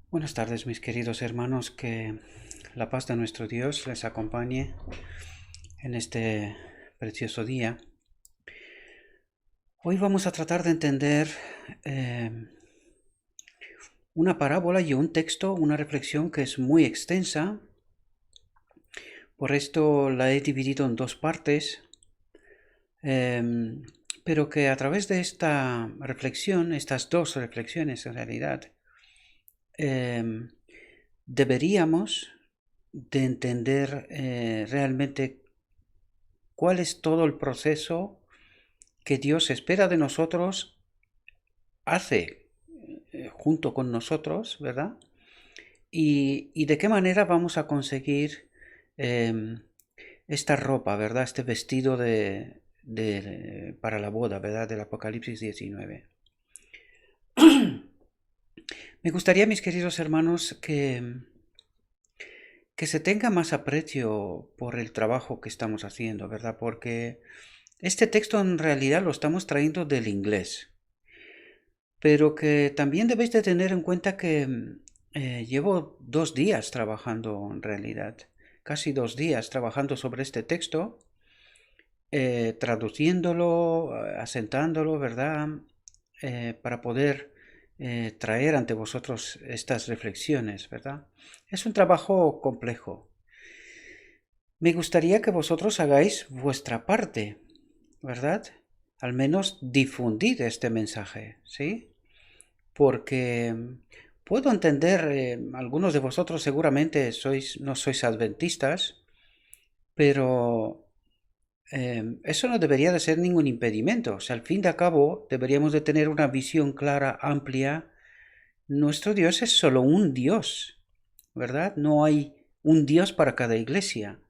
Buenas tardes, mis queridos hermanos, que la paz de nuestro Dios les acompañe en este precioso día. Hoy vamos a tratar de entender eh, una parábola y un texto, una reflexión que es muy extensa. Por esto la he dividido en dos partes, pero que a través de esta reflexión, estas dos reflexiones en realidad, em, deberíamos de entender realmente cuál es todo el proceso que Dios espera de nosotros, hace junto con nosotros, ¿verdad? Y de qué manera vamos a conseguir eh, esta ropa, ¿verdad? Este vestido para la boda, ¿verdad? Del Apocalipsis 19. Me gustaría, mis queridos hermanos, que se tenga más aprecio por el trabajo que estamos haciendo, ¿verdad? Porque este texto en realidad lo estamos trayendo del inglés, pero que también debéis de tener en cuenta que llevo 2 días trabajando en realidad, casi 2 días trabajando sobre este texto, traduciéndolo, asentándolo, ¿verdad? Para poder traer ante vosotros estas reflexiones, ¿verdad? Es un trabajo complejo. Me gustaría que vosotros hagáis vuestra parte, ¿verdad? Al menos difundid este mensaje, ¿sí? Porque puedo entender, algunos de vosotros seguramente no sois adventistas, pero eso no debería de ser ningún impedimento. O sea, al fin y al cabo deberíamos de tener una visión clara, amplia. Nuestro Dios es solo un Dios, ¿verdad? No hay un Dios para cada iglesia.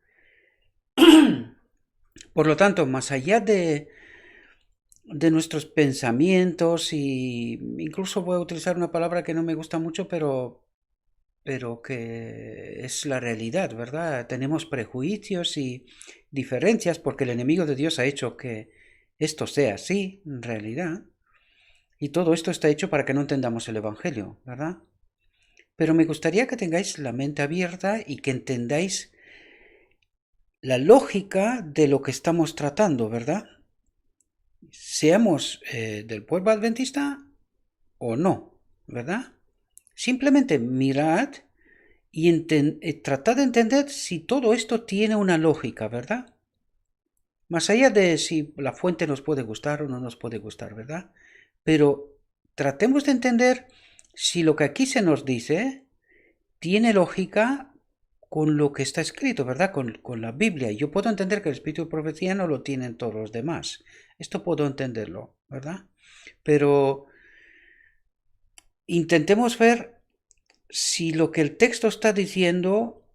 Por lo tanto, más allá de nuestros pensamientos, y incluso voy a utilizar una palabra que no me gusta mucho, pero que es la realidad, ¿verdad? Tenemos prejuicios y diferencias porque el enemigo de Dios ha hecho que esto sea así, en realidad, y todo esto está hecho para que no entendamos el Evangelio, ¿verdad? Pero me gustaría que tengáis la mente abierta y que entendáis la lógica de lo que estamos tratando, ¿verdad? Seamos del pueblo adventista o no, ¿verdad? Simplemente mirad y tratad de entender si todo esto tiene una lógica, ¿verdad? Más allá de si la fuente nos puede gustar o no nos puede gustar, ¿verdad? Pero tratemos de entender si lo que aquí se nos dice tiene lógica con lo que está escrito, ¿verdad? Con la Biblia. Yo puedo entender que el espíritu de profecía no lo tienen todos los demás. Esto puedo entenderlo, ¿verdad? Pero intentemos ver si lo que el texto está diciendo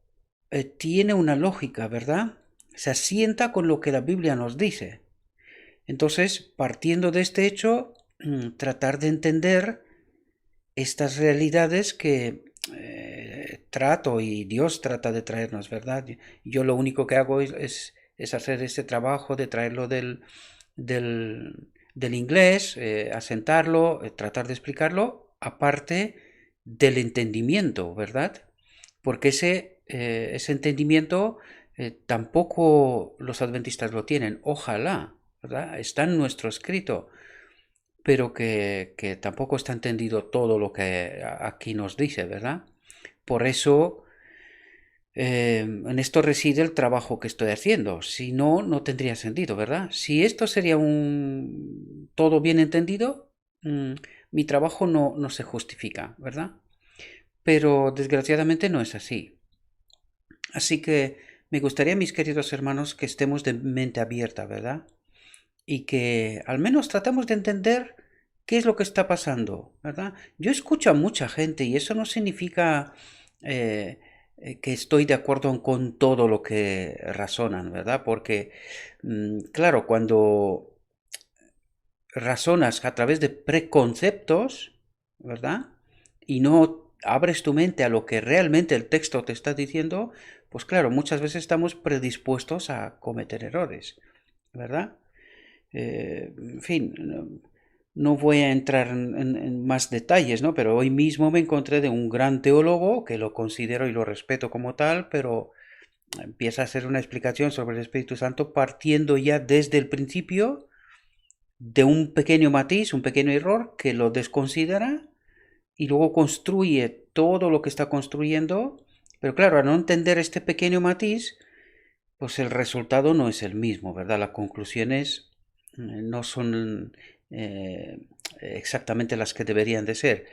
tiene una lógica, ¿verdad? Se asienta con lo que la Biblia nos dice. Entonces, partiendo de este hecho, tratar de entender estas realidades que trato y Dios trata de traernos, ¿verdad? Yo lo único que hago es hacer ese trabajo de traerlo del inglés, asentarlo, tratar de explicarlo, aparte del entendimiento, ¿verdad? Porque ese entendimiento tampoco los adventistas lo tienen, ojalá, ¿verdad? Está en nuestro escrito, pero que tampoco está entendido todo lo que aquí nos dice, ¿verdad? Por eso en esto reside el trabajo que estoy haciendo. Si no, no tendría sentido, ¿verdad? Si esto sería un todo bien entendido, mm, mi trabajo no se justifica, ¿verdad? Pero desgraciadamente no es así. Así que me gustaría, mis queridos hermanos, que estemos de mente abierta, ¿verdad? Y que al menos tratemos de entender qué es lo que está pasando, ¿verdad? Yo escucho a mucha gente y eso no significa eh, que estoy de acuerdo con todo lo que razonan, ¿verdad? Porque, claro, cuando razonas a través de preconceptos, ¿verdad? Y no abres tu mente a lo que realmente el texto te está diciendo, pues claro, muchas veces estamos predispuestos a cometer errores, ¿verdad? En fin, no voy a entrar en más detalles, ¿no? Pero hoy mismo me encontré de un gran teólogo que lo considero y lo respeto como tal, pero empieza a hacer una explicación sobre el Espíritu Santo partiendo ya desde el principio de un pequeño matiz, un pequeño error que lo desconsidera y luego construye todo lo que está construyendo. Pero claro, al no entender este pequeño matiz, pues el resultado no es el mismo, ¿verdad? Las conclusiones no son exactamente las que deberían de ser.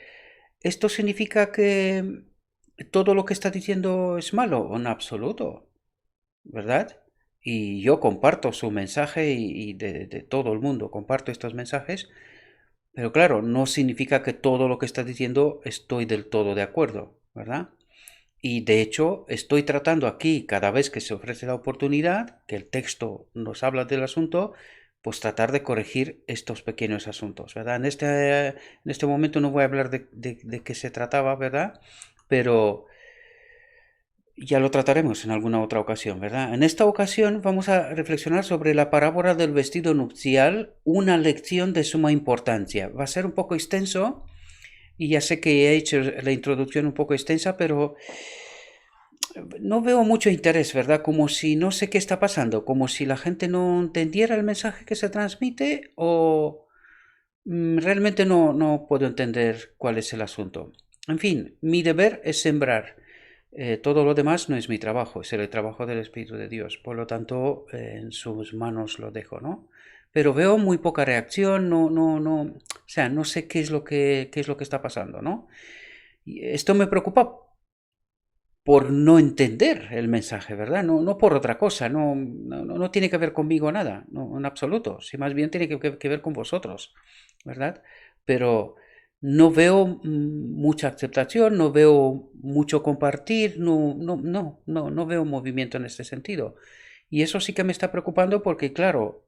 ¿Esto significa que todo lo que está diciendo es malo? En absoluto, ¿verdad? Y yo comparto su mensaje y de todo el mundo comparto estos mensajes, pero claro, no significa que todo lo que está diciendo estoy del todo de acuerdo, ¿verdad? Y de hecho estoy tratando aquí, cada vez que se ofrece la oportunidad, que el texto nos habla del asunto, pues tratar de corregir estos pequeños asuntos, ¿verdad? En este momento no voy a hablar de qué se trataba, ¿verdad? Pero ya lo trataremos en alguna otra ocasión, ¿verdad? En esta ocasión vamos a reflexionar sobre la parábola del vestido nupcial, una lección de suma importancia. Va a ser un poco extenso y ya sé que he hecho la introducción un poco extensa, pero no veo mucho interés, ¿verdad? Como si no sé qué está pasando, como si la gente no entendiera el mensaje que se transmite o realmente no puedo entender cuál es el asunto. En fin, mi deber es sembrar. Todo lo demás no es mi trabajo, es el trabajo del Espíritu de Dios. Por lo tanto, en sus manos lo dejo, ¿no? Pero veo muy poca reacción, o sea, no sé qué es lo que está pasando, ¿no? Y esto me preocupa por no entender el mensaje, ¿verdad? No por otra cosa, no tiene que ver conmigo nada, no, en absoluto, si más bien tiene que ver con vosotros, ¿verdad? Pero no veo mucha aceptación, no veo mucho compartir, no veo movimiento en este sentido. Y eso sí que me está preocupando porque, claro,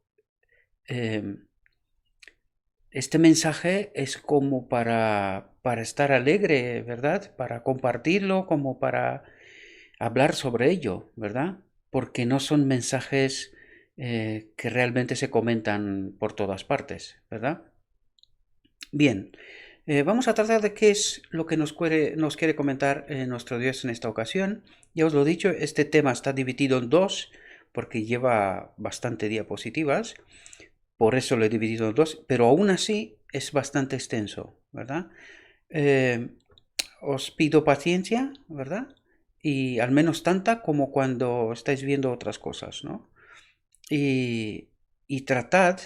eh, este mensaje es como para estar alegre, ¿verdad? Para compartirlo, como para hablar sobre ello, ¿verdad? Porque no son mensajes que realmente se comentan por todas partes, ¿verdad? Bien, vamos a tratar de qué es lo que nos quiere comentar nuestro Dios en esta ocasión. Ya os lo he dicho, este tema está dividido en dos, porque lleva bastante diapositivas, por eso lo he dividido en dos, pero aún así es bastante extenso, ¿verdad? Eh, Os pido paciencia, ¿verdad? Y al menos tanta como cuando estáis viendo otras cosas, ¿no? Y, y tratad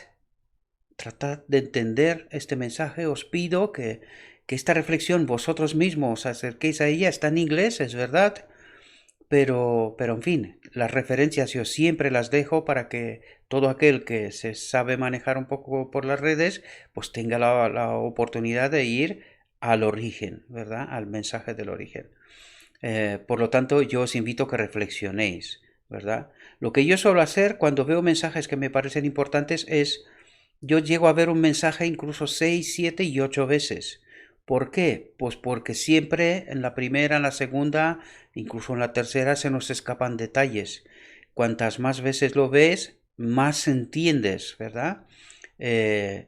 de entender este mensaje. Os pido que esta reflexión vosotros mismos os acerquéis a ella. Está en inglés, es verdad, pero en fin, las referencias yo siempre las dejo para que todo aquel que se sabe manejar un poco por las redes, pues tenga la oportunidad de ir al origen, ¿verdad? Al mensaje del origen. Por lo tanto, yo os invito a que reflexionéis, ¿verdad? Lo que yo suelo hacer cuando veo mensajes que me parecen importantes es, yo llego a ver un mensaje incluso 6, 7 y 8 veces. ¿Por qué? Pues porque siempre en la primera, en la segunda, incluso en la tercera se nos escapan detalles. Cuantas más veces lo ves, más entiendes, ¿verdad? Eh,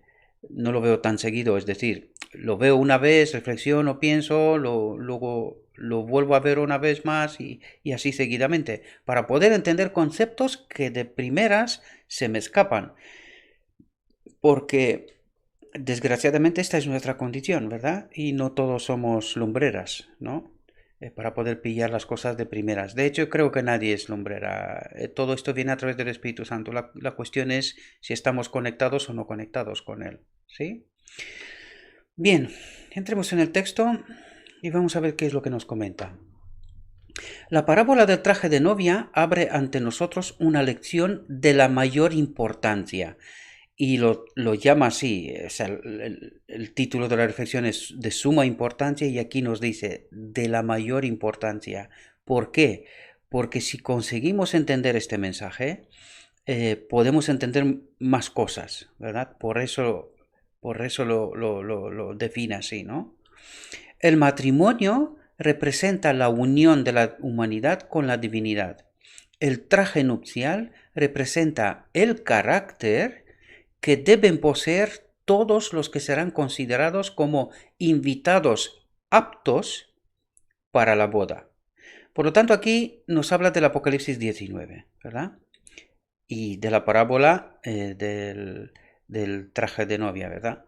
no lo veo tan seguido, es decir, lo veo una vez, reflexiono, pienso, luego lo vuelvo a ver una vez más y así seguidamente, para poder entender conceptos que de primeras se me escapan, porque desgraciadamente esta es nuestra condición, ¿verdad? Y no todos somos lumbreras, ¿no? Para poder pillar las cosas de primeras. De hecho, creo que nadie es lumbrera. Todo esto viene a través del Espíritu Santo. La cuestión es si estamos conectados o no conectados con Él, ¿sí? Bien, entremos en el texto y vamos a ver qué es lo que nos comenta. La parábola del traje de novia abre ante nosotros una lección de la mayor importancia y lo llama así, o sea, el título de la reflexión es de suma importancia y aquí nos dice de la mayor importancia. ¿Por qué? Porque si conseguimos entender este mensaje, podemos entender más cosas, ¿verdad? Por eso lo define así, ¿no? El matrimonio representa la unión de la humanidad con la divinidad. El traje nupcial representa el carácter que deben poseer todos los que serán considerados como invitados aptos para la boda. Por lo tanto, aquí nos habla del Apocalipsis 19, ¿verdad? Y de la parábola del traje de novia, ¿verdad?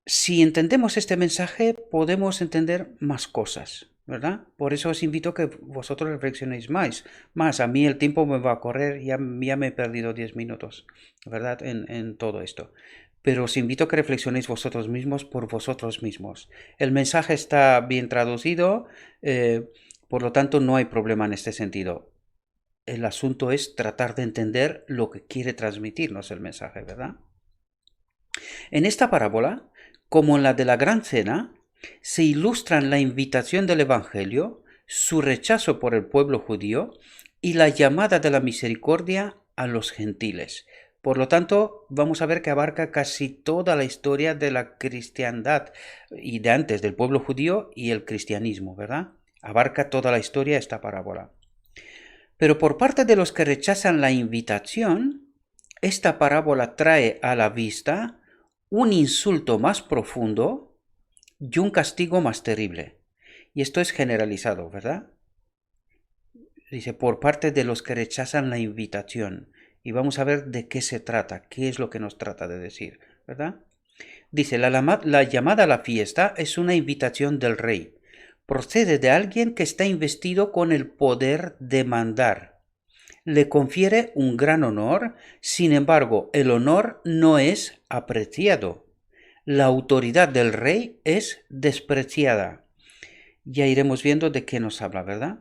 Si entendemos este mensaje, podemos entender más cosas, ¿verdad? Por eso os invito a que vosotros reflexionéis más. A mí el tiempo me va a correr, ya me he perdido 10 minutos, ¿verdad? En todo esto. Pero os invito a que reflexionéis vosotros mismos por vosotros mismos. El mensaje está bien traducido, por lo tanto no hay problema en este sentido. El asunto es tratar de entender lo que quiere transmitirnos el mensaje, ¿verdad? En esta parábola, como en la de la Gran Cena, se ilustran la invitación del Evangelio, su rechazo por el pueblo judío y la llamada de la misericordia a los gentiles. Por lo tanto, vamos a ver que abarca casi toda la historia de la cristiandad y de antes del pueblo judío y el cristianismo, ¿verdad? Abarca toda la historia esta parábola. Pero por parte de los que rechazan la invitación, esta parábola trae a la vista un insulto más profundo y un castigo más terrible. Y esto es generalizado, ¿verdad? Dice, por parte de los que rechazan la invitación. Y vamos a ver de qué se trata, qué es lo que nos trata de decir, ¿verdad? Dice, la llamada a la fiesta es una invitación del rey. Procede de alguien que está investido con el poder de mandar. Le confiere un gran honor, sin embargo, el honor no es apreciado. La autoridad del rey es despreciada. Ya iremos viendo de qué nos habla, ¿verdad?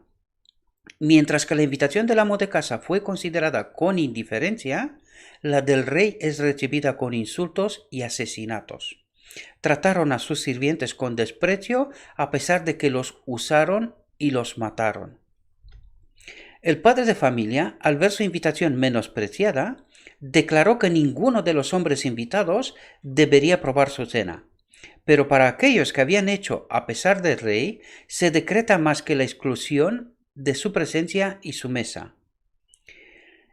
Mientras que la invitación del amo de casa fue considerada con indiferencia, la del rey es recibida con insultos y asesinatos. Trataron a sus sirvientes con desprecio a pesar de que los usaron y los mataron. El padre de familia, al ver su invitación menospreciada, declaró que ninguno de los hombres invitados debería probar su cena. Pero para aquellos que habían hecho a pesar del rey, se decreta más que la exclusión de su presencia y su mesa.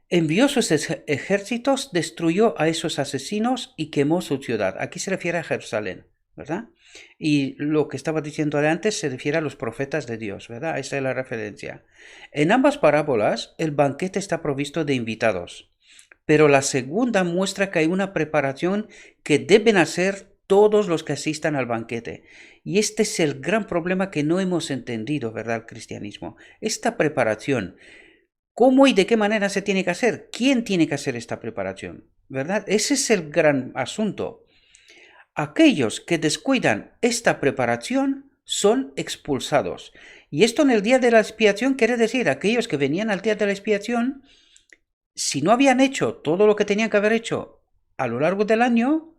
Envió sus ejércitos, destruyó a esos asesinos y quemó su ciudad. Aquí se refiere a Jerusalén, ¿verdad? Y lo que estaba diciendo antes se refiere a los profetas de Dios, ¿verdad? Esa es la referencia. En ambas parábolas, el banquete está provisto de invitados, pero la segunda muestra que hay una preparación que deben hacer todos los que asistan al banquete. Y este es el gran problema que no hemos entendido, ¿verdad? El cristianismo. Esta preparación, ¿cómo y de qué manera se tiene que hacer? ¿Quién tiene que hacer esta preparación? ¿Verdad? Ese es el gran asunto. Aquellos que descuidan esta preparación son expulsados. Y esto en el día de la expiación quiere decir aquellos que venían al día de la expiación, si no habían hecho todo lo que tenían que haber hecho a lo largo del año,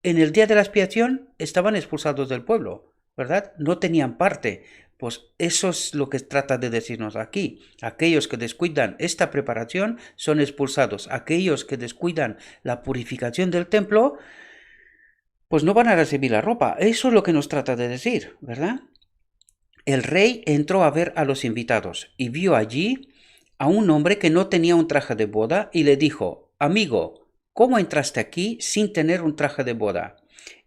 en el día de la expiación estaban expulsados del pueblo, ¿verdad? No tenían parte. Pues eso es lo que trata de decirnos aquí. Aquellos que descuidan esta preparación son expulsados. Aquellos que descuidan la purificación del templo, pues no van a recibir la ropa. Eso es lo que nos trata de decir, ¿verdad? El rey entró a ver a los invitados y vio allí a un hombre que no tenía un traje de boda y le dijo, amigo, ¿cómo entraste aquí sin tener un traje de boda?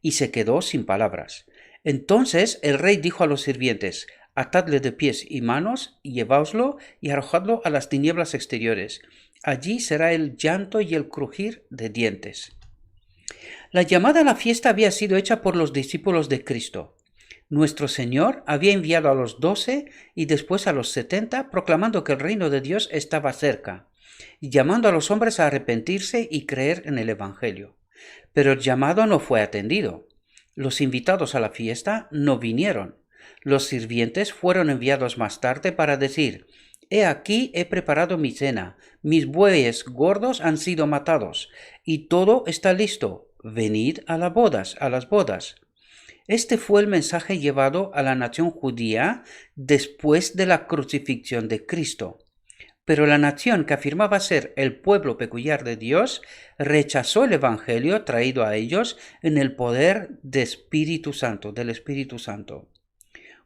Y se quedó sin palabras. Entonces el rey dijo a los sirvientes, atadle de pies y manos, y llevaoslo y arrojadlo a las tinieblas exteriores. Allí será el llanto y el crujir de dientes. La llamada a la fiesta había sido hecha por los discípulos de Cristo. Nuestro Señor había enviado a los 12 y después a los 70, proclamando que el reino de Dios estaba cerca, y llamando a los hombres a arrepentirse y creer en el Evangelio. Pero el llamado no fue atendido. Los invitados a la fiesta no vinieron. Los sirvientes fueron enviados más tarde para decir, he aquí he preparado mi cena, mis bueyes gordos han sido matados, y todo está listo. Venid a las bodas. Este fue el mensaje llevado a la nación judía después de la crucifixión de Cristo. Pero la nación que afirmaba ser el pueblo peculiar de Dios rechazó el evangelio traído a ellos en el poder del Espíritu Santo.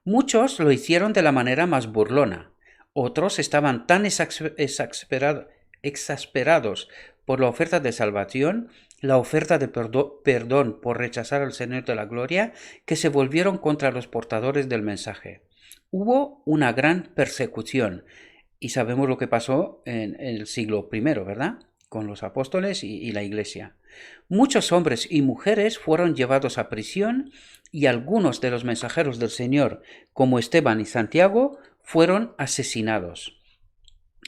Muchos lo hicieron de la manera más burlona. Otros estaban tan exasperados por la oferta de salvación la oferta de perdón por rechazar al Señor de la Gloria, que se volvieron contra los portadores del mensaje. Hubo una gran persecución y sabemos lo que pasó en el siglo I, ¿verdad? Con los apóstoles y la iglesia. Muchos hombres y mujeres fueron llevados a prisión y algunos de los mensajeros del Señor, como Esteban y Santiago, fueron asesinados.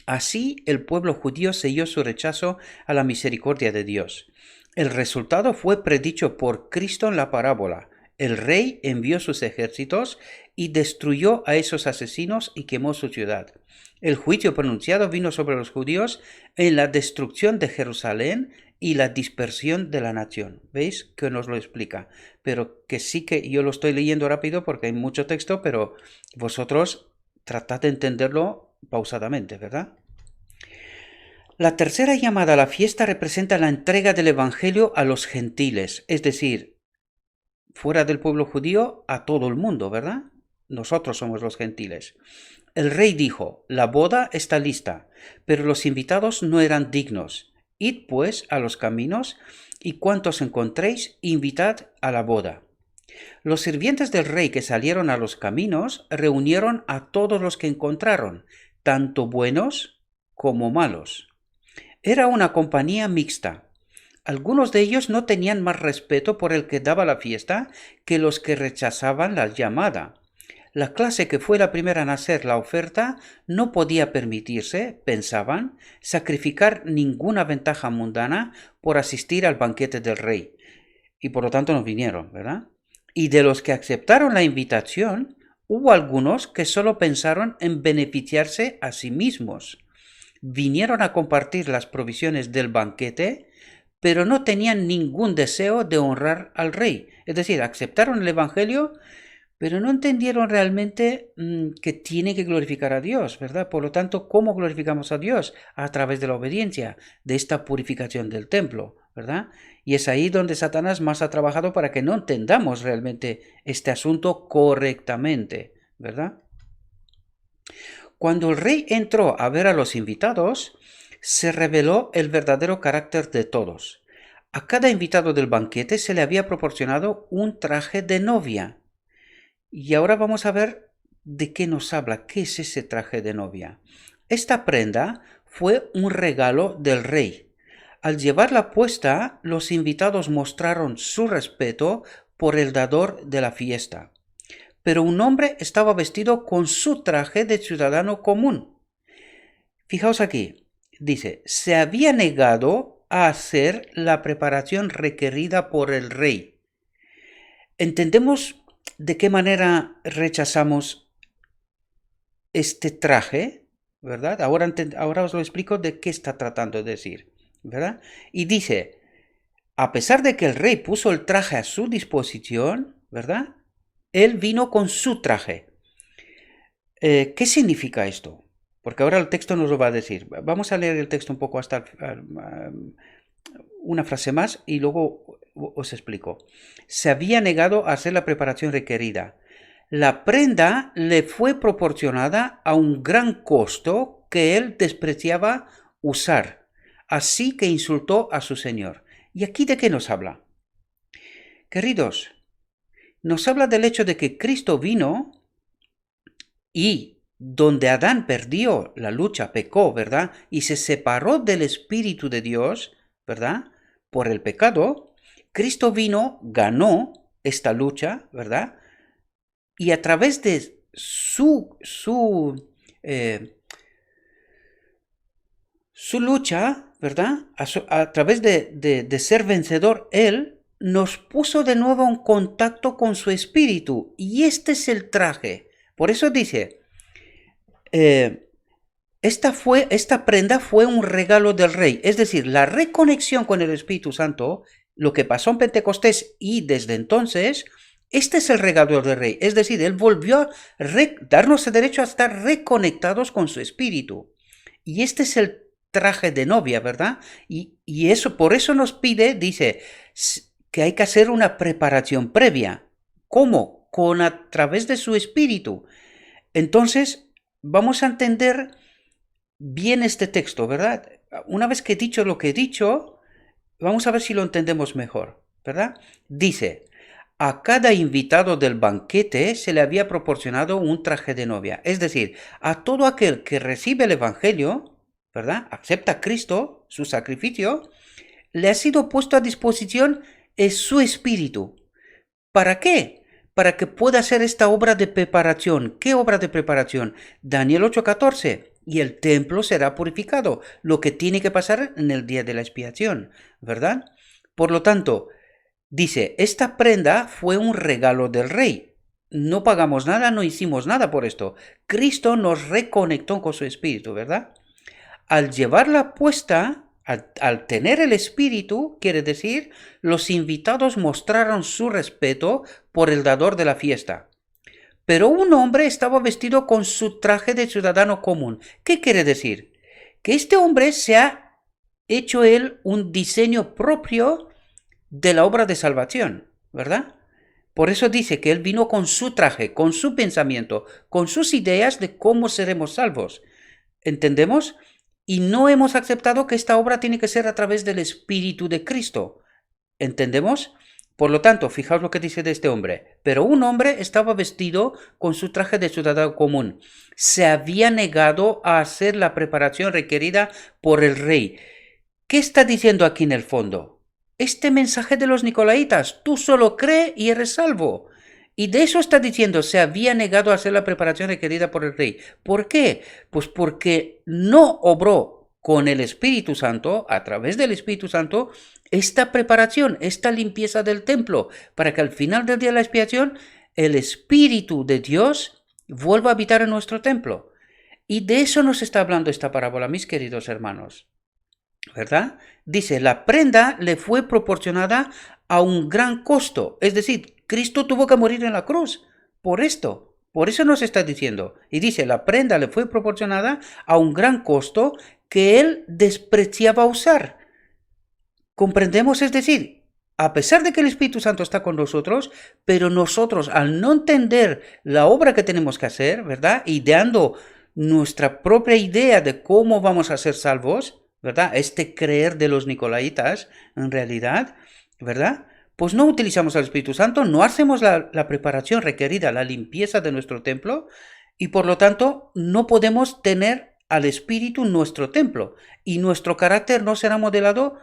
Así el pueblo judío selló su rechazo a la misericordia de Dios. El resultado fue predicho por Cristo en la parábola. El rey envió sus ejércitos y destruyó a esos asesinos y quemó su ciudad. El juicio pronunciado vino sobre los judíos en la destrucción de Jerusalén y la dispersión de la nación. ¿Veis que nos lo explica? Pero que sí, que yo lo estoy leyendo rápido porque hay mucho texto, pero vosotros tratad de entenderlo pausadamente, ¿verdad? La tercera llamada a la fiesta representa la entrega del Evangelio a los gentiles, es decir, fuera del pueblo judío a todo el mundo, ¿verdad? Nosotros somos los gentiles. El rey dijo: la boda está lista, pero los invitados no eran dignos. Id pues a los caminos, y cuantos encontréis, invitad a la boda. Los sirvientes del rey que salieron a los caminos reunieron a todos los que encontraron, tanto buenos como malos. Era una compañía mixta. Algunos de ellos no tenían más respeto por el que daba la fiesta que los que rechazaban la llamada. La clase que fue la primera en hacer la oferta no podía permitirse, pensaban, sacrificar ninguna ventaja mundana por asistir al banquete del rey. Y por lo tanto no vinieron, ¿verdad? Y de los que aceptaron la invitación, hubo algunos que solo pensaron en beneficiarse a sí mismos. Vinieron a compartir las provisiones del banquete, pero no tenían ningún deseo de honrar al rey. Es decir, aceptaron el Evangelio, pero no entendieron realmente que tiene que glorificar a Dios, ¿verdad? Por lo tanto, ¿cómo glorificamos a Dios? A través de la obediencia, de esta purificación del templo, ¿verdad? Y es ahí donde Satanás más ha trabajado para que no entendamos realmente este asunto correctamente, ¿verdad? Cuando el rey entró a ver a los invitados, se reveló el verdadero carácter de todos. A cada invitado del banquete se le había proporcionado un traje de novia. Y ahora vamos a ver de qué nos habla, qué es ese traje de novia. Esta prenda fue un regalo del rey. Al llevarla puesta, los invitados mostraron su respeto por el dador de la fiesta. Pero un hombre estaba vestido con su traje de ciudadano común. Fijaos aquí, dice, se había negado a hacer la preparación requerida por el rey. ¿Entendemos de qué manera rechazamos este traje? ¿Verdad? Ahora os lo explico de qué está tratando de decir, ¿verdad? Y dice, a pesar de que el rey puso el traje a su disposición, ¿verdad? Él vino con su traje. ¿Qué significa esto? Porque ahora el texto nos lo va a decir. Vamos a leer el texto un poco hasta una frase más y luego os explico. Se había negado a hacer la preparación requerida. La prenda le fue proporcionada a un gran costo que él despreciaba usar, así que insultó a su señor. ¿Y aquí de qué nos habla? Queridos, nos habla del hecho de que Cristo vino y donde Adán perdió la lucha, pecó, ¿verdad? Y se separó del Espíritu de Dios, ¿verdad? Por el pecado, Cristo vino, ganó esta lucha, ¿verdad? Y a través de su lucha, ¿verdad? A través de ser vencedor, Él nos puso de nuevo en contacto con su Espíritu. Y este es el traje. Por eso dice, esta prenda fue un regalo del rey. Es decir, la reconexión con el Espíritu Santo, lo que pasó en Pentecostés y desde entonces, este es el regalo del rey. Es decir, él volvió a darnos el derecho a estar reconectados con su Espíritu. Y este es el traje de novia, ¿verdad? Y eso, por eso nos pide, dice, que hay que hacer una preparación previa. ¿Cómo? A través de su Espíritu. Entonces, vamos a entender bien este texto, ¿verdad? Una vez que he dicho lo que he dicho, Vamos a ver si lo entendemos mejor, ¿verdad? Dice, a cada invitado del banquete se le había proporcionado un traje de novia. Es decir, a todo aquel que recibe el Evangelio, ¿verdad? Acepta a Cristo, su sacrificio, le ha sido puesto a disposición su espíritu. ¿Para qué? Para que pueda hacer esta obra de preparación. ¿Qué obra de preparación? Daniel 8:14. Y el templo será purificado, lo que tiene que pasar en el día de la expiación, ¿verdad? Por lo tanto, dice, esta prenda fue un regalo del rey. No pagamos nada, no hicimos nada por esto. Cristo nos reconectó con su espíritu, ¿verdad? Al llevarla puesta, al tener el espíritu, quiere decir, los invitados mostraron su respeto por el dador de la fiesta. Pero un hombre estaba vestido con su traje de ciudadano común. ¿Qué quiere decir? Que este hombre se ha hecho él un diseño propio de la obra de salvación, ¿verdad? Por eso dice que él vino con su traje, con su pensamiento, con sus ideas de cómo seremos salvos. ¿Entendemos? Y no hemos aceptado que esta obra tiene que ser a través del Espíritu de Cristo. ¿Entendemos? Por lo tanto, fijaos lo que dice de este hombre. Pero un hombre estaba vestido con su traje de ciudadano común. Se había negado a hacer la preparación requerida por el rey. ¿Qué está diciendo aquí en el fondo? Este mensaje de los Nicolaitas, tú solo cree y eres salvo. Y de eso está diciendo, se había negado a hacer la preparación requerida por el rey. ¿Por qué? Pues porque no obró con el Espíritu Santo, a través del Espíritu Santo, esta preparación, esta limpieza del templo, para que al final del día de la expiación, el Espíritu de Dios vuelva a habitar en nuestro templo. Y de eso nos está hablando esta parábola, mis queridos hermanos. ¿Verdad? Dice, la prenda le fue proporcionada a un gran costo. Es decir, Cristo tuvo que morir en la cruz por esto. Por eso nos está diciendo. Y dice, la prenda le fue proporcionada a un gran costo que él despreciaba usar. ¿Comprendemos? Es decir, a pesar de que el Espíritu Santo está con nosotros, pero nosotros al no entender la obra que tenemos que hacer, ¿verdad? Ideando nuestra propia idea de cómo vamos a ser salvos, ¿verdad? Este creer de los nicolaitas, en realidad, ¿verdad? Pues no utilizamos al Espíritu Santo, no hacemos la preparación requerida, la limpieza de nuestro templo, y por lo tanto no podemos tener al Espíritu en nuestro templo, y nuestro carácter no será modelado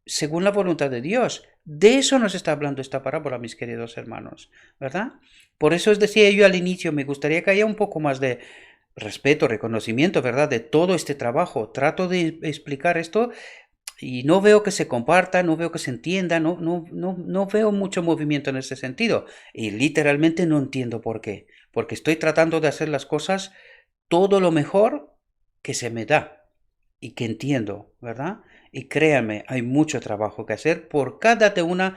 según la voluntad de Dios. De eso nos está hablando esta parábola, mis queridos hermanos, ¿verdad? Por eso os decía yo al inicio, me gustaría que haya un poco más de respeto, reconocimiento, ¿verdad? De todo este trabajo. Trato de explicar esto y no veo que se comparta, no veo que se entienda, no veo mucho movimiento en ese sentido. Y literalmente no entiendo por qué. Porque estoy tratando de hacer las cosas todo lo mejor que se me da y que entiendo, ¿verdad? Y créanme, hay mucho trabajo que hacer por cada una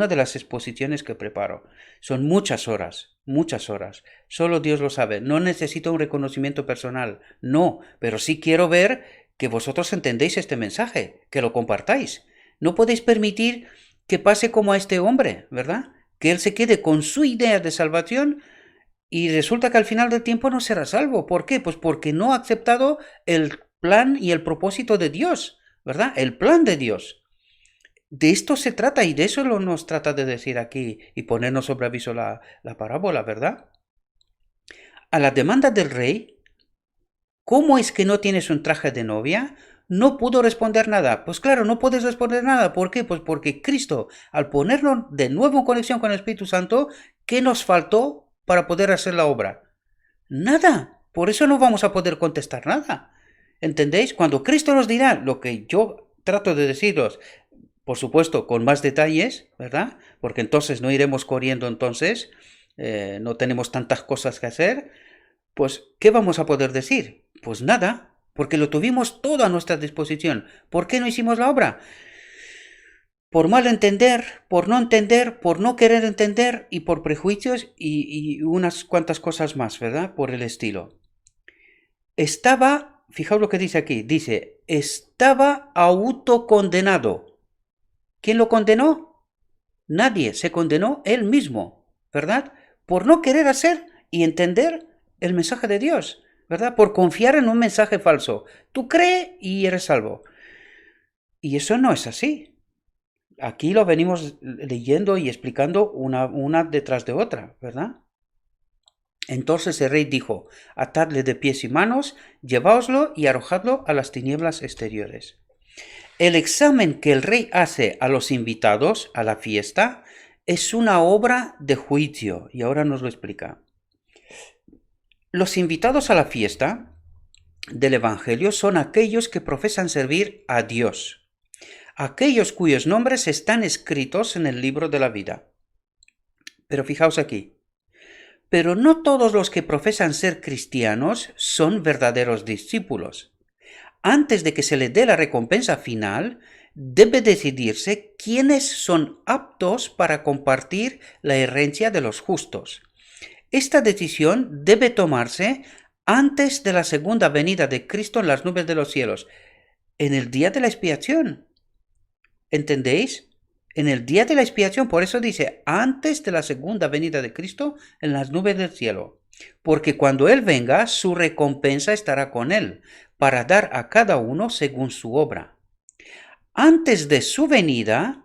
de las exposiciones que preparo. Son muchas horas, muchas horas. Solo Dios lo sabe. No necesito un reconocimiento personal, no, pero sí quiero ver que vosotros entendéis este mensaje, que lo compartáis. No podéis permitir que pase como a este hombre, ¿verdad? Que él se quede con su idea de salvación y resulta que al final del tiempo no será salvo. ¿Por qué? Pues porque no ha aceptado el plan y el propósito de Dios, ¿verdad? El plan de Dios. De esto se trata y de eso nos trata de decir aquí y ponernos sobre aviso la parábola, ¿verdad? A la demanda del rey, ¿cómo es que no tienes un traje de novia? No pudo responder nada. Pues claro, no puedes responder nada. ¿Por qué? Pues porque Cristo, al ponernos de nuevo en conexión con el Espíritu Santo, ¿qué nos faltó para poder hacer la obra? Nada. Por eso no vamos a poder contestar nada. ¿Entendéis? Cuando Cristo nos dirá lo que yo trato de deciros, por supuesto, con más detalles, ¿verdad? Porque entonces no iremos corriendo entonces, no tenemos tantas cosas que hacer, pues, ¿qué vamos a poder decir? Pues nada, porque lo tuvimos todo a nuestra disposición. ¿Por qué no hicimos la obra? Por mal entender, por no querer entender y por prejuicios y unas cuantas cosas más, ¿verdad? Por el estilo. Fijaos lo que dice aquí, dice, estaba autocondenado. ¿Quién lo condenó? Nadie, se condenó él mismo, ¿verdad? Por no querer hacer y entender el mensaje de Dios, ¿verdad? Por confiar en un mensaje falso. Tú cree y eres salvo. Y eso no es así. aquí lo venimos leyendo y explicando una detrás de otra, ¿verdad? Entonces el rey dijo, atadle de pies y manos, lleváoslo y arrojadlo a las tinieblas exteriores. El examen que el rey hace a los invitados a la fiesta es una obra de juicio, y ahora nos lo explica. Los invitados a la fiesta del Evangelio son aquellos que profesan servir a Dios, aquellos cuyos nombres están escritos en el libro de la vida. Pero fijaos aquí, pero no todos los que profesan ser cristianos son verdaderos discípulos. Antes de que se le dé la recompensa final, debe decidirse quiénes son aptos para compartir la herencia de los justos. Esta decisión debe tomarse antes de la segunda venida de Cristo en las nubes de los cielos, en el día de la expiación. ¿Entendéis? En el día de la expiación, por eso dice, antes de la segunda venida de Cristo en las nubes del cielo. Porque cuando Él venga, su recompensa estará con Él, para dar a cada uno según su obra. Antes de su venida,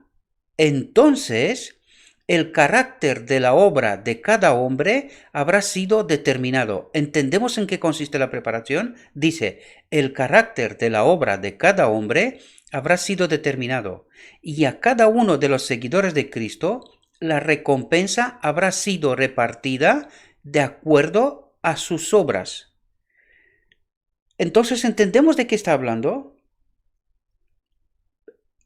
entonces, el carácter de la obra de cada hombre habrá sido determinado. ¿Entendemos en qué consiste la preparación? Dice, el carácter de la obra de cada hombre habrá sido determinado, y a cada uno de los seguidores de Cristo la recompensa habrá sido repartida de acuerdo a sus obras. Entonces, ¿entendemos de qué está hablando?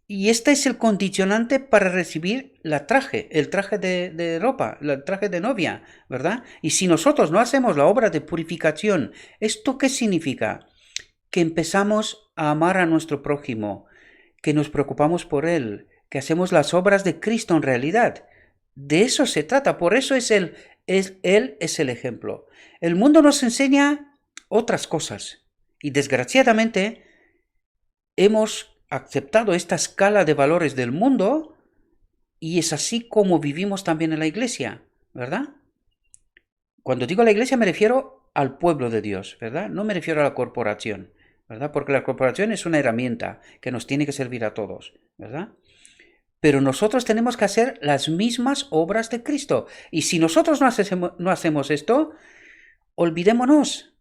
Y este es el condicionante para recibir el traje de ropa, el traje de novia, ¿verdad? Y si nosotros no hacemos la obra de purificación, ¿esto qué significa? Que empezamos a amar a nuestro prójimo, que nos preocupamos por él, que hacemos las obras de Cristo en realidad. De eso se trata, por eso Él es el ejemplo. El mundo nos enseña otras cosas y desgraciadamente hemos aceptado esta escala de valores del mundo y es así como vivimos también en la iglesia, ¿verdad? Cuando digo la iglesia me refiero al pueblo de Dios, ¿verdad? No me refiero a la corporación, ¿verdad? Porque la corporación es una herramienta que nos tiene que servir a todos, ¿verdad? Pero nosotros tenemos que hacer las mismas obras de Cristo. Y si nosotros no hacemos esto, olvidémonos.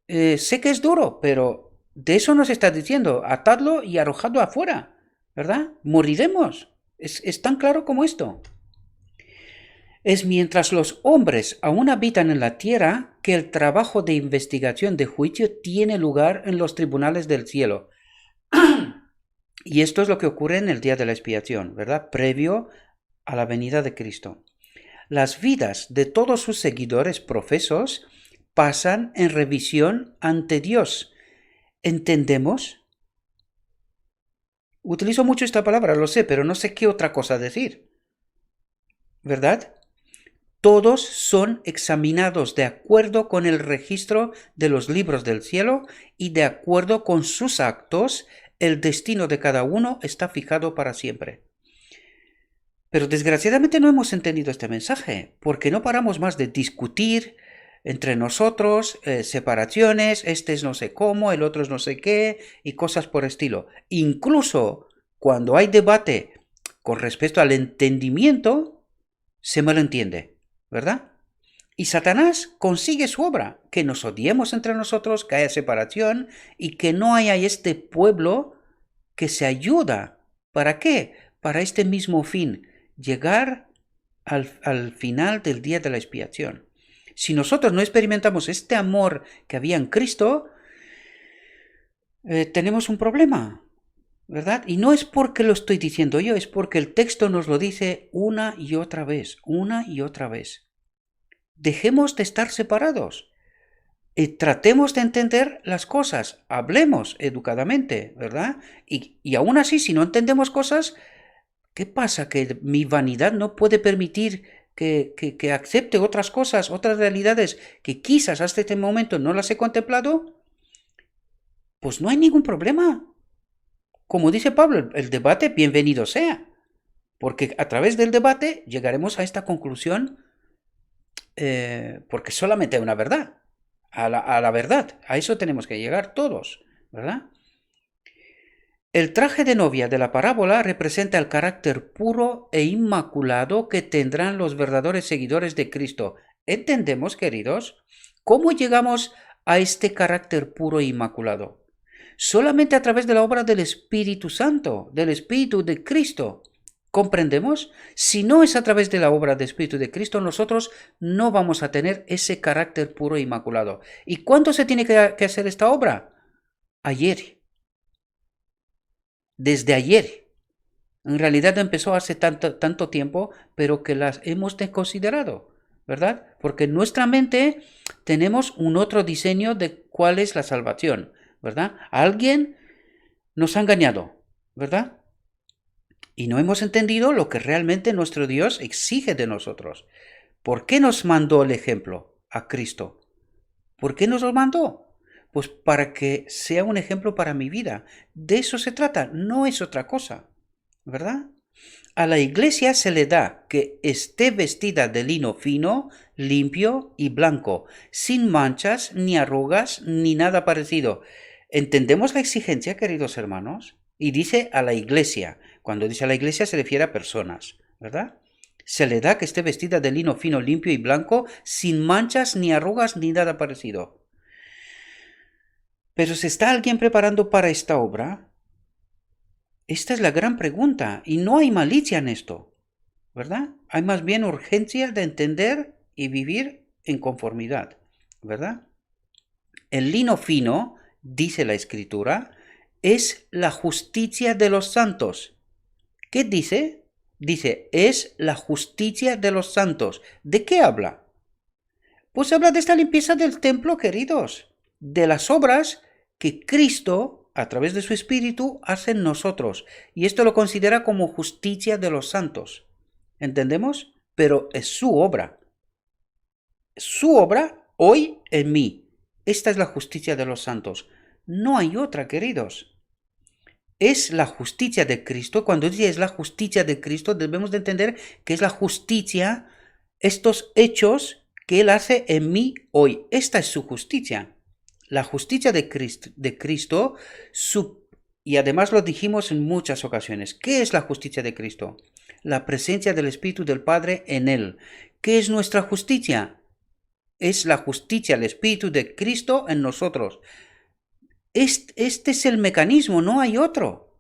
Sé que es duro, pero de eso nos está diciendo, atadlo y arrojadlo afuera, ¿verdad? Moriremos. Es tan claro como esto. Es mientras los hombres aún habitan en la tierra que el trabajo de investigación de juicio tiene lugar en los tribunales del cielo. Y esto es lo que ocurre en el día de la expiación, ¿verdad? Previo a la venida de Cristo. Las vidas de todos sus seguidores profesos pasan en revisión ante Dios. ¿Entendemos? Utilizo mucho esta palabra, lo sé, pero no sé qué otra cosa decir. ¿Verdad? Todos son examinados de acuerdo con el registro de los libros del cielo y de acuerdo con sus actos, el destino de cada uno está fijado para siempre. Pero desgraciadamente no hemos entendido este mensaje, porque no paramos más de discutir entre nosotros, separaciones, este es no sé cómo, el otro es no sé qué, y cosas por estilo. Incluso cuando hay debate con respecto al entendimiento, se malentiende, ¿verdad? Y Satanás consigue su obra, que nos odiemos entre nosotros, que haya separación y que no haya este pueblo que se ayuda. ¿Para qué? Para este mismo fin, llegar al final del día de la expiación. Si nosotros no experimentamos este amor que había en Cristo, tenemos un problema, ¿verdad? Y no es porque lo estoy diciendo yo, es porque el texto nos lo dice una y otra vez, una y otra vez. Dejemos de estar separados. Tratemos de entender las cosas, hablemos educadamente, ¿verdad? Y aún así, si no entendemos cosas, ¿qué pasa? ¿Que mi vanidad no puede permitir que acepte otras cosas, otras realidades que quizás hasta este momento no las he contemplado? Pues no hay ningún problema. Como dice Pablo, el debate bienvenido sea, porque a través del debate llegaremos a esta conclusión, porque solamente hay una verdad, a la verdad, a eso tenemos que llegar todos, ¿verdad? El traje de novia de la parábola representa el carácter puro e inmaculado que tendrán los verdaderos seguidores de Cristo. ¿Entendemos, queridos? ¿Cómo llegamos a este carácter puro e inmaculado? Solamente a través de la obra del Espíritu Santo, del Espíritu de Cristo. ¿Comprendemos? Si no es a través de la obra del Espíritu de Cristo, nosotros no vamos a tener ese carácter puro e inmaculado. ¿Y cuándo se tiene que hacer esta obra? Ayer. Desde ayer. En realidad empezó hace tanto tiempo, pero que las hemos desconsiderado, ¿verdad? Porque en nuestra mente tenemos un otro diseño de cuál es la salvación, ¿verdad? Alguien nos ha engañado, ¿verdad? Y no hemos entendido lo que realmente nuestro Dios exige de nosotros. ¿Por qué nos mandó el ejemplo a Cristo? ¿Por qué nos lo mandó? Pues para que sea un ejemplo para mi vida. De eso se trata, no es otra cosa, ¿verdad? A la iglesia se le da que esté vestida de lino fino, limpio y blanco, sin manchas, ni arrugas, ni nada parecido. ¿Entendemos la exigencia, queridos hermanos? Y dice a la iglesia. Cuando dice a la iglesia se refiere a personas, ¿verdad? Se le da que esté vestida de lino fino, limpio y blanco, sin manchas, ni arrugas, ni nada parecido. Pero ¿se está alguien preparando para esta obra? Esta es la gran pregunta, y no hay malicia en esto, ¿verdad? Hay más bien urgencia de entender y vivir en conformidad, ¿verdad? El lino fino, dice la Escritura, es la justicia de los santos. ¿Qué dice? Dice, es la justicia de los santos. ¿De qué habla? Pues habla de esta limpieza del templo, queridos, de las obras que Cristo, a través de su Espíritu, hace en nosotros. Y esto lo considera como justicia de los santos. ¿Entendemos? Pero es su obra. Su obra hoy en mí. Esta es la justicia de los santos. No hay otra, queridos. Es la justicia de Cristo. Cuando dice es la justicia de Cristo, debemos de entender que es la justicia, estos hechos que Él hace en mí hoy. Esta es su justicia. La justicia de Cristo, y además lo dijimos en muchas ocasiones. ¿Qué es la justicia de Cristo? La presencia del Espíritu del Padre en Él. ¿Qué es nuestra justicia? Es la justicia, el Espíritu de Cristo en nosotros. Este es el mecanismo, no hay otro.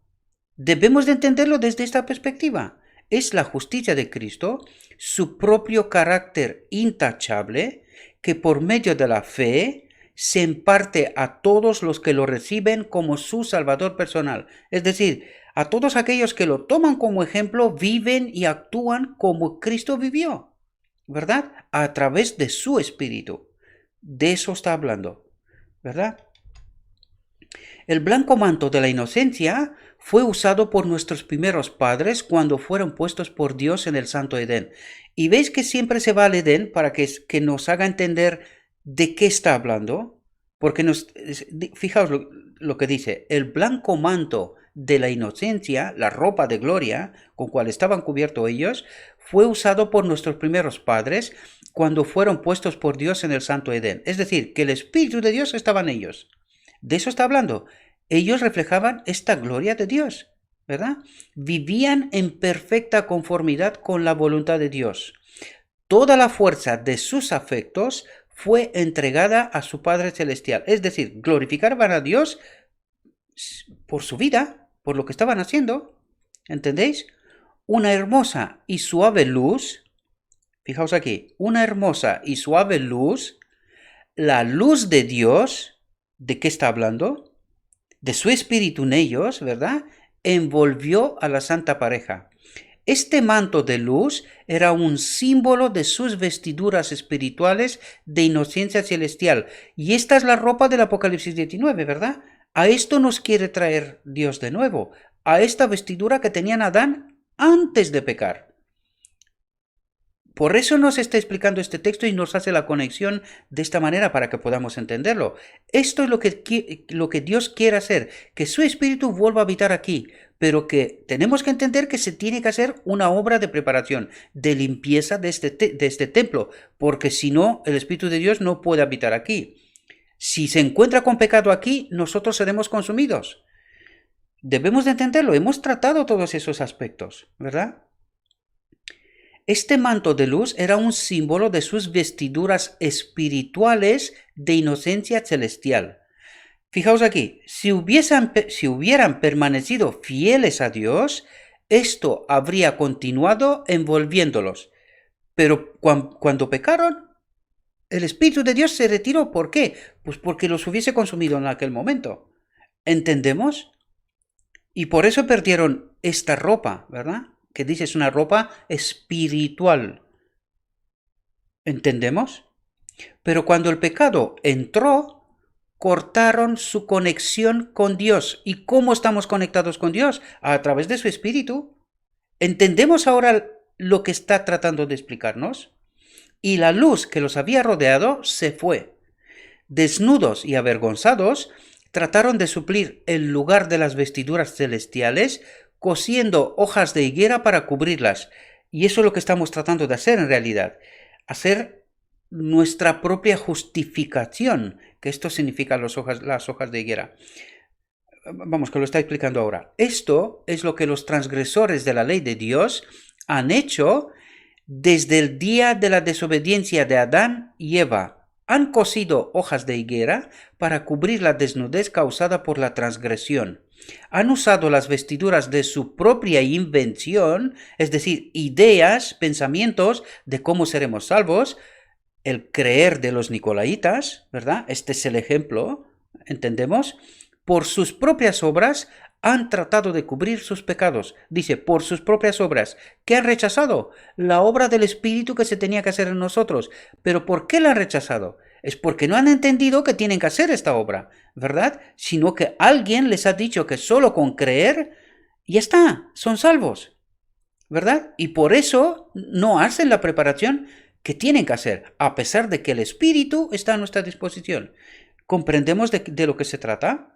Debemos de entenderlo desde esta perspectiva. Es la justicia de Cristo, su propio carácter intachable, que por medio de la fe se imparte a todos los que lo reciben como su Salvador personal. Es decir, a todos aquellos que lo toman como ejemplo, viven y actúan como Cristo vivió, ¿verdad? A través de su Espíritu. De eso está hablando, ¿verdad? El blanco manto de la inocencia fue usado por nuestros primeros padres cuando fueron puestos por Dios en el Santo Edén. Y veis que siempre se va al Edén para que nos haga entender de qué está hablando. Porque fijaos lo que dice, el blanco manto de la inocencia, la ropa de gloria con cual estaban cubiertos ellos, fue usado por nuestros primeros padres cuando fueron puestos por Dios en el Santo Edén. Es decir, que el Espíritu de Dios estaba en ellos. De eso está hablando. Ellos reflejaban esta gloria de Dios, ¿verdad? Vivían en perfecta conformidad con la voluntad de Dios. Toda la fuerza de sus afectos fue entregada a su Padre Celestial. Es decir, glorificaban a Dios por su vida, por lo que estaban haciendo. ¿Entendéis? Una hermosa y suave luz, fijaos aquí, una hermosa y suave luz, la luz de Dios. ¿De qué está hablando? De su espíritu en ellos, ¿verdad? Envolvió a la santa pareja. Este manto de luz era un símbolo de sus vestiduras espirituales de inocencia celestial. Y esta es la ropa del Apocalipsis 19, ¿verdad? A esto nos quiere traer Dios de nuevo, a esta vestidura que tenían Adán antes de pecar. Por eso nos está explicando este texto y nos hace la conexión de esta manera para que podamos entenderlo. Esto es lo que Dios quiere hacer, que su Espíritu vuelva a habitar aquí, pero que tenemos que entender que se tiene que hacer una obra de preparación, de limpieza de este templo, porque si no, el Espíritu de Dios no puede habitar aquí. Si se encuentra con pecado aquí, nosotros seremos consumidos. Debemos de entenderlo, hemos tratado todos esos aspectos, ¿verdad? Este manto de luz era un símbolo de sus vestiduras espirituales de inocencia celestial. Fijaos aquí, si hubieran permanecido fieles a Dios, esto habría continuado envolviéndolos. Pero cuando pecaron, el Espíritu de Dios se retiró. ¿Por qué? Pues porque los hubiese consumido en aquel momento. ¿Entendemos? Y por eso perdieron esta ropa, ¿verdad? Que dice es una ropa espiritual. ¿Entendemos? Pero cuando el pecado entró, cortaron su conexión con Dios. ¿Y cómo estamos conectados con Dios? A través de su Espíritu. ¿Entendemos ahora lo que está tratando de explicarnos? Y la luz que los había rodeado se fue. Desnudos y avergonzados, trataron de suplir el lugar de las vestiduras celestiales, cosiendo hojas de higuera para cubrirlas. Y eso es lo que estamos tratando de hacer en realidad. Hacer nuestra propia justificación, que esto significa las hojas de higuera. Vamos, que lo está explicando ahora. Esto es lo que los transgresores de la ley de Dios han hecho desde el día de la desobediencia de Adán y Eva. Han cosido hojas de higuera para cubrir la desnudez causada por la transgresión. Han usado las vestiduras de su propia invención, es decir, ideas, pensamientos de cómo seremos salvos, el creer de los nicolaitas, ¿verdad? Este es el ejemplo, ¿entendemos? Por sus propias obras han tratado de cubrir sus pecados. Dice, por sus propias obras. ¿Qué han rechazado? La obra del Espíritu que se tenía que hacer en nosotros. ¿Pero por qué la han rechazado? Es porque no han entendido que tienen que hacer esta obra, ¿verdad? Sino que alguien les ha dicho que solo con creer, ya está, son salvos, ¿verdad? Y por eso no hacen la preparación que tienen que hacer, a pesar de que el Espíritu está a nuestra disposición. ¿Comprendemos de lo que se trata?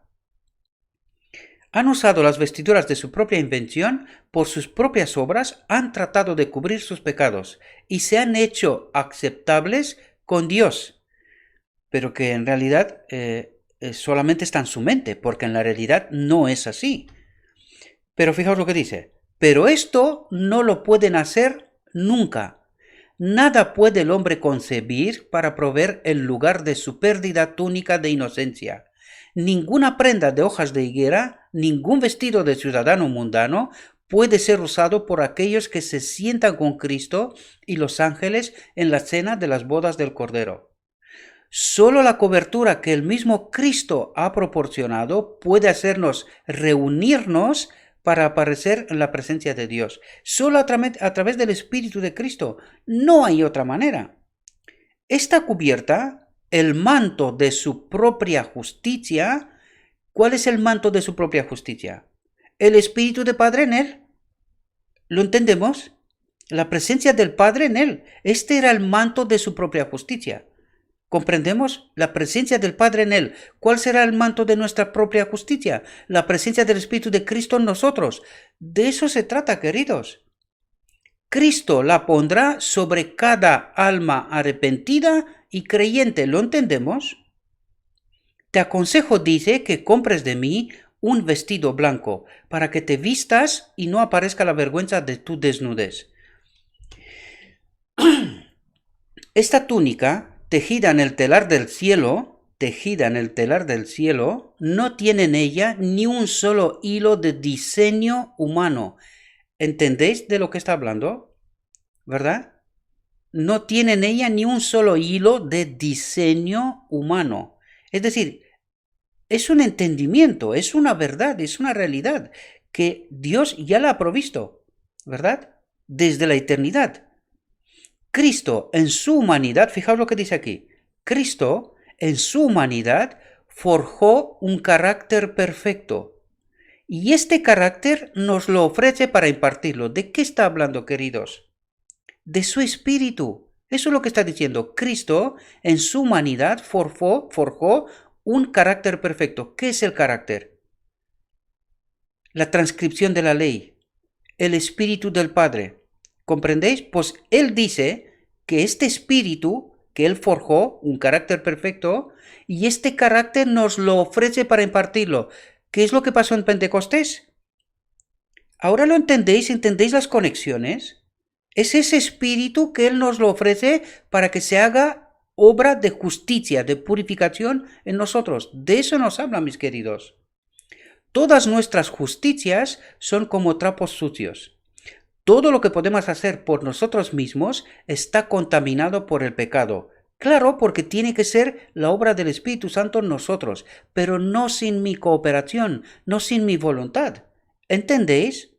Han usado las vestiduras de su propia invención, por sus propias obras han tratado de cubrir sus pecados y se han hecho aceptables con Dios, pero que en realidad solamente está en su mente, porque en la realidad no es así. Pero fijaos lo que dice, pero esto no lo pueden hacer nunca. Nada puede el hombre concebir para proveer el lugar de su pérdida túnica de inocencia. Ninguna prenda de hojas de higuera, ningún vestido de ciudadano mundano puede ser usado por aquellos que se sientan con Cristo y los ángeles en la cena de las bodas del Cordero. Solo la cobertura que el mismo Cristo ha proporcionado puede hacernos reunirnos para aparecer en la presencia de Dios. Solo a través del Espíritu de Cristo. No hay otra manera. Esta cubierta, el manto de su propia justicia. ¿Cuál es el manto de su propia justicia? El Espíritu del Padre en él. ¿Lo entendemos? La presencia del Padre en él. Este era el manto de su propia justicia. ¿Comprendemos? La presencia del Padre en él. ¿Cuál será el manto de nuestra propia justicia? La presencia del Espíritu de Cristo en nosotros. De eso se trata, queridos. Cristo la pondrá sobre cada alma arrepentida y creyente. ¿Lo entendemos? Te aconsejo, dice, que compres de mí un vestido blanco, para que te vistas y no aparezca la vergüenza de tu desnudez. Esta túnica, tejida en el telar del cielo, no tiene en ella ni un solo hilo de diseño humano. ¿Entendéis de lo que está hablando? ¿Verdad? No tiene en ella ni un solo hilo de diseño humano. Es decir, es un entendimiento, es una verdad, es una realidad que Dios ya la ha provisto, ¿verdad? Desde la eternidad. Cristo en su humanidad, fijaos lo que dice aquí, Cristo en su humanidad forjó un carácter perfecto. Y este carácter nos lo ofrece para impartirlo. ¿De qué está hablando, queridos? De su espíritu. Eso es lo que está diciendo. Cristo en su humanidad forjó un carácter perfecto. ¿Qué es el carácter? La transcripción de la ley. El espíritu del Padre. ¿Comprendéis? Pues él dice que este espíritu que él forjó, un carácter perfecto, y este carácter nos lo ofrece para impartirlo. ¿Qué es lo que pasó en Pentecostés? ¿Ahora lo entendéis? ¿Entendéis las conexiones? Es ese espíritu que Él nos lo ofrece para que se haga obra de justicia, de purificación en nosotros. De eso nos habla, mis queridos. Todas nuestras justicias son como trapos sucios. Todo lo que podemos hacer por nosotros mismos está contaminado por el pecado. Claro, porque tiene que ser la obra del Espíritu Santo en nosotros, pero no sin mi cooperación, no sin mi voluntad. ¿Entendéis?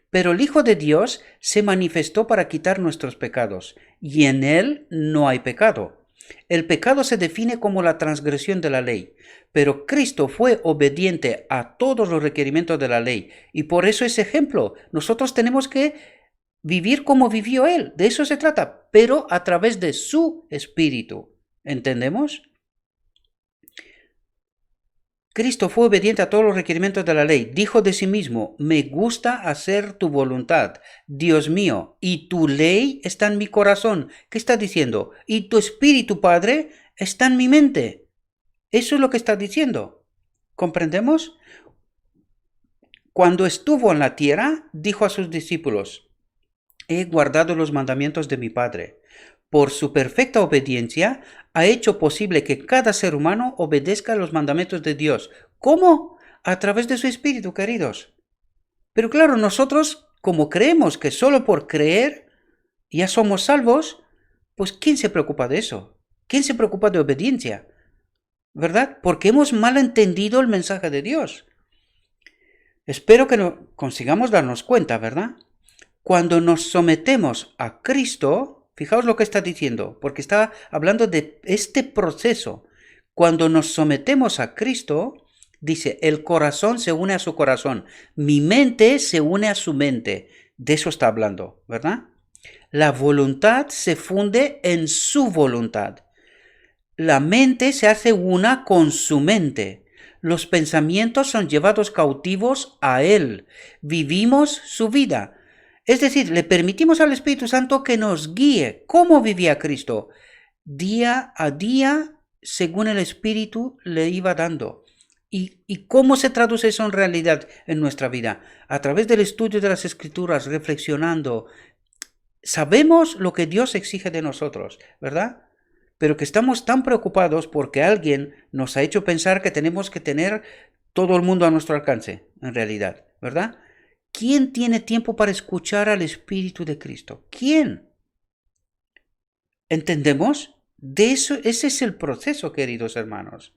Pero el Hijo de Dios se manifestó para quitar nuestros pecados, y en Él no hay pecado. El pecado se define como la transgresión de la ley, pero Cristo fue obediente a todos los requerimientos de la ley, y por eso es ejemplo. Nosotros tenemos que vivir como vivió Él, de eso se trata, pero a través de su Espíritu. ¿Entendemos? Cristo fue obediente a todos los requerimientos de la ley. Dijo de sí mismo, me gusta hacer tu voluntad, Dios mío, y tu ley está en mi corazón. ¿Qué está diciendo? Y tu espíritu, Padre, está en mi mente. Eso es lo que está diciendo. ¿Comprendemos? Cuando estuvo en la tierra, dijo a sus discípulos, he guardado los mandamientos de mi Padre. Por su perfecta obediencia, ha hecho posible que cada ser humano obedezca los mandamientos de Dios. ¿Cómo? A través de su Espíritu, queridos. Pero claro, nosotros, como creemos que solo por creer ya somos salvos, pues ¿quién se preocupa de eso? ¿Quién se preocupa de obediencia? ¿Verdad? Porque hemos mal entendido el mensaje de Dios. Espero que consigamos darnos cuenta, ¿verdad? Cuando nos sometemos a Cristo, fijaos lo que está diciendo, porque está hablando de este proceso. Cuando nos sometemos a Cristo, dice, el corazón se une a su corazón, mi mente se une a su mente. De eso está hablando, ¿verdad? La voluntad se funde en su voluntad. La mente se hace una con su mente. Los pensamientos son llevados cautivos a Él. Vivimos su vida. Es decir, le permitimos al Espíritu Santo que nos guíe. ¿Cómo vivía Cristo? Día a día, según el Espíritu le iba dando. ¿Y cómo se traduce eso en realidad en nuestra vida? A través del estudio de las Escrituras, reflexionando. Sabemos lo que Dios exige de nosotros, ¿verdad? Pero que estamos tan preocupados porque alguien nos ha hecho pensar que tenemos que tener todo el mundo a nuestro alcance, en realidad, ¿verdad? ¿Quién tiene tiempo para escuchar al Espíritu de Cristo? ¿Quién? ¿Entendemos? De eso, ese es el proceso, queridos hermanos.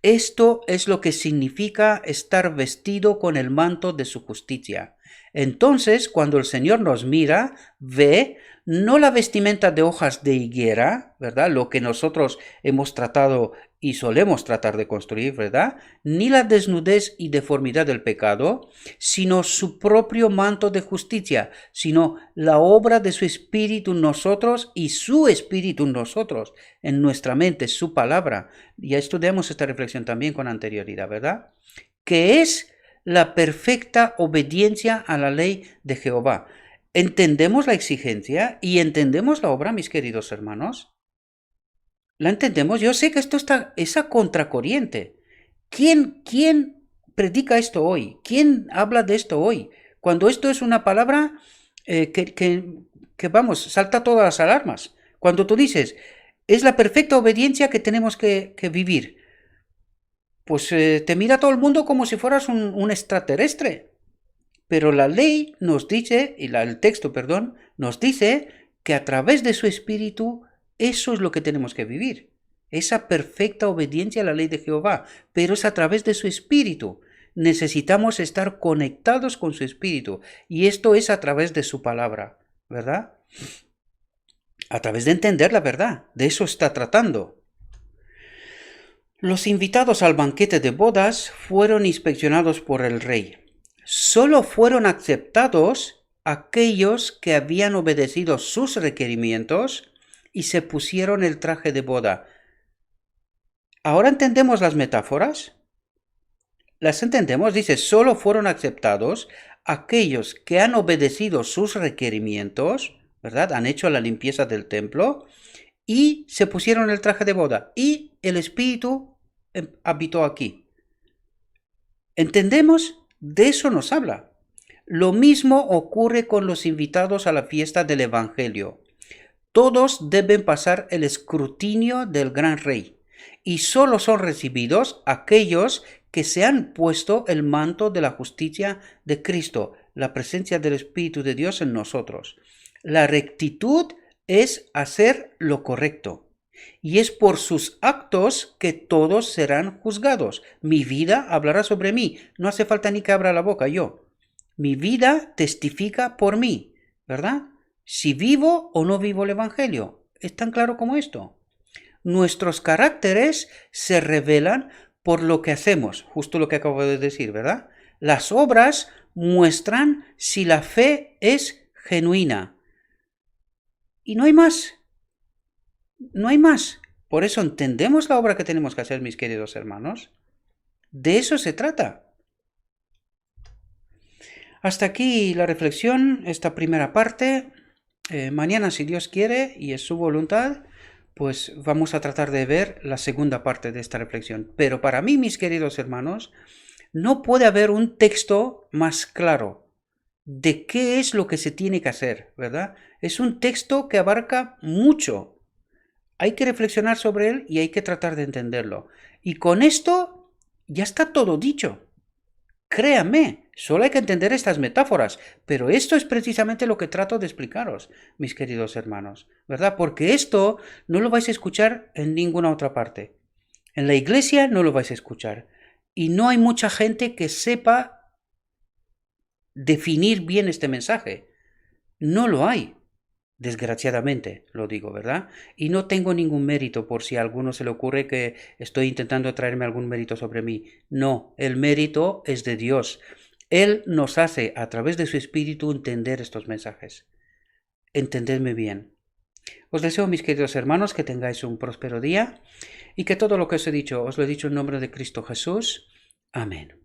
Esto es lo que significa estar vestido con el manto de su justicia. Entonces, cuando el Señor nos mira, ve no la vestimenta de hojas de higuera, ¿verdad? Lo que nosotros hemos tratado y solemos tratar de construir, ¿verdad? Ni la desnudez y deformidad del pecado, sino su propio manto de justicia, sino la obra de su Espíritu en nosotros y su Espíritu en nosotros, en nuestra mente, su palabra. Ya estudiamos esta reflexión también con anterioridad, ¿verdad? Que es la perfecta obediencia a la ley de Jehová. ¿Entendemos la exigencia y entendemos la obra, mis queridos hermanos? ¿La entendemos? Yo sé que esto está esa contracorriente. ¿Quién predica esto hoy? ¿Quién habla de esto hoy? Cuando esto es una palabra que, vamos, salta todas las alarmas. Cuando tú dices, es la perfecta obediencia que tenemos que vivir, pues te mira todo el mundo como si fueras un extraterrestre. Pero la ley nos dice, el texto, perdón, nos dice que a través de su Espíritu eso es lo que tenemos que vivir. Esa perfecta obediencia a la ley de Jehová, pero es a través de su Espíritu. Necesitamos estar conectados con su Espíritu y esto es a través de su palabra, ¿verdad? A través de entender la verdad, de eso está tratando. Los invitados al banquete de bodas fueron inspeccionados por el rey. Solo fueron aceptados aquellos que habían obedecido sus requerimientos y se pusieron el traje de boda. ¿Ahora entendemos las metáforas? ¿Las entendemos? Dice, solo fueron aceptados aquellos que han obedecido sus requerimientos, ¿verdad? Han hecho la limpieza del templo y se pusieron el traje de boda y el Espíritu habitó aquí. ¿Entendemos? De eso nos habla. Lo mismo ocurre con los invitados a la fiesta del Evangelio. Todos deben pasar el escrutinio del gran rey, y solo son recibidos aquellos que se han puesto el manto de la justicia de Cristo, la presencia del Espíritu de Dios en nosotros. La rectitud es hacer lo correcto, y es por sus actos que todos serán juzgados. Mi vida hablará sobre mí, no hace falta ni que abra la boca yo. Mi vida testifica por mí, ¿verdad? Si vivo o no vivo el Evangelio. Es tan claro como esto. Nuestros caracteres se revelan por lo que hacemos, justo lo que acabo de decir, ¿verdad? Las obras muestran si la fe es genuina. Y no hay más. No hay más. Por eso entendemos la obra que tenemos que hacer, mis queridos hermanos. De eso se trata. Hasta aquí la reflexión, esta primera parte. Mañana, si Dios quiere y es su voluntad, pues vamos a tratar de ver la segunda parte de esta reflexión. Pero para mí, mis queridos hermanos, no puede haber un texto más claro de qué es lo que se tiene que hacer, ¿verdad? Es un texto que abarca mucho. Hay que reflexionar sobre él y hay que tratar de entenderlo. Y con esto ya está todo dicho. Créanme, solo hay que entender estas metáforas, pero esto es precisamente lo que trato de explicaros, mis queridos hermanos, ¿verdad? Porque esto no lo vais a escuchar en ninguna otra parte. En la iglesia no lo vais a escuchar. Y no hay mucha gente que sepa definir bien este mensaje. No lo hay. Desgraciadamente, lo digo, ¿verdad? Y no tengo ningún mérito por si a alguno se le ocurre que estoy intentando traerme algún mérito sobre mí. No, el mérito es de Dios. Él nos hace, a través de su Espíritu, entender estos mensajes. Entendedme bien. Os deseo, mis queridos hermanos, que tengáis un próspero día y que todo lo que os he dicho, os lo he dicho en nombre de Cristo Jesús. Amén.